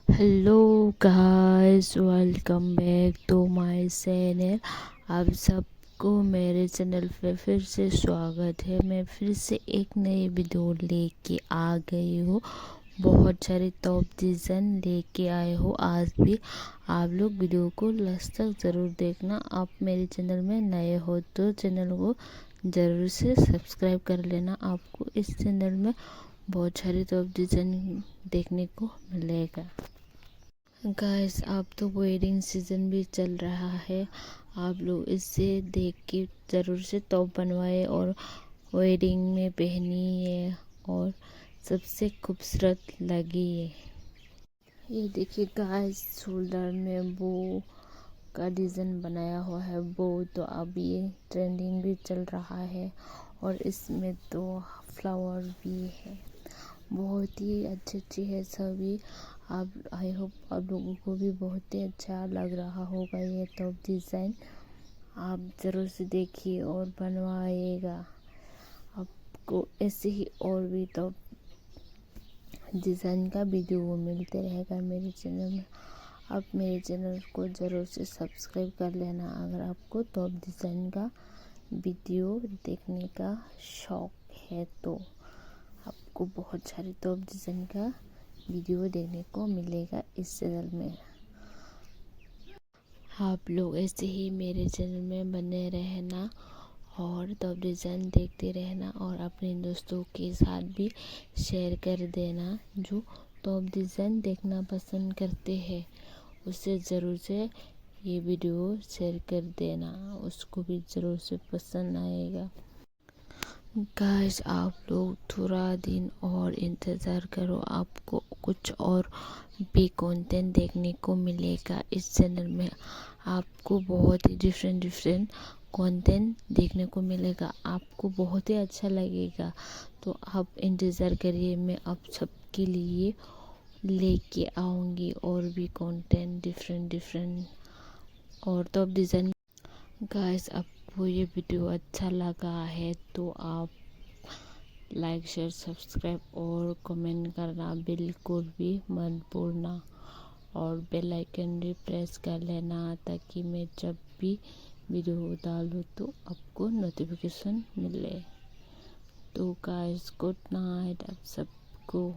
Hello guys, welcome back to my channel. आप सबको मेरे चैनल पे फिर से स्वागत है। मैं फिर से एक नई वीडियो लेके आ गई हूँ। बहुत सारे टॉप डिज़ाइन लेके आए हो। आज भी आप लोग वीडियो को लास्ट तक ज़रूर देखना। आप मेरे चैनल में नए हो तो चैनल को ज़रूर से सब्सक्राइब कर लेना। आपको इस चैनल में बहुत सारे टॉप डिज़ाइन देखने को मिलेगा। गाइस, अब तो वेडिंग सीजन भी चल रहा है। आप लोग इसे देख के ज़रूर से टॉप बनवाए और वेडिंग में पहनिए और सबसे खूबसूरत लगिए। ये देखिए गाइस, शोल्डर में बो का डिज़ाइन बनाया हुआ है। बो तो अब ये ट्रेंडिंग भी चल रहा है और इसमें तो फ्लावर भी है। बहुत ही अच्छी है सभी। आप आई होप आप लोगों को भी बहुत ही अच्छा लग रहा होगा ये टॉप डिज़ाइन। आप ज़रूर से देखिए और बनवाइएगा। आपको ऐसे ही और भी टॉप डिज़ाइन का वीडियो मिलते रहेगा मेरे चैनल में। आप मेरे चैनल को ज़रूर से सब्सक्राइब कर लेना अगर आपको टॉप डिज़ाइन का वीडियो देखने का शौक़ है तो। आपको बहुत सारे टॉप डिज़ाइन का वीडियो देखने को मिलेगा इस चैनल में। आप लोग ऐसे ही मेरे चैनल में बने रहना और टॉप डिज़ाइन देखते रहना और अपने दोस्तों के साथ भी शेयर कर देना। जो टॉप डिज़ाइन देखना पसंद करते हैं उसे ज़रूर से ये वीडियो शेयर कर देना, उसको भी ज़रूर से पसंद आएगा। गाइस, आप लोग थोड़ा दिन और इंतज़ार करो, आपको कुछ और भी कंटेंट देखने को मिलेगा इस चैनल में। आपको बहुत ही डिफरेंट कंटेंट देखने को मिलेगा। आपको बहुत ही अच्छा लगेगा तो आप इंतज़ार करिए। मैं आप सबके लिए लेके आऊँगी और भी कंटेंट डिफरेंट और टॉप डिज़ाइन। गाइस, आपको ये वीडियो अच्छा लगा है तो आप लाइक शेयर सब्सक्राइब और कमेंट करना बिल्कुल भी मत भूलना और बेल आइकन भी प्रेस कर लेना ताकि मैं जब भी वीडियो डालूँ तो आपको नोटिफिकेशन मिले। तो गाइस, गुड नाइट आप सबको।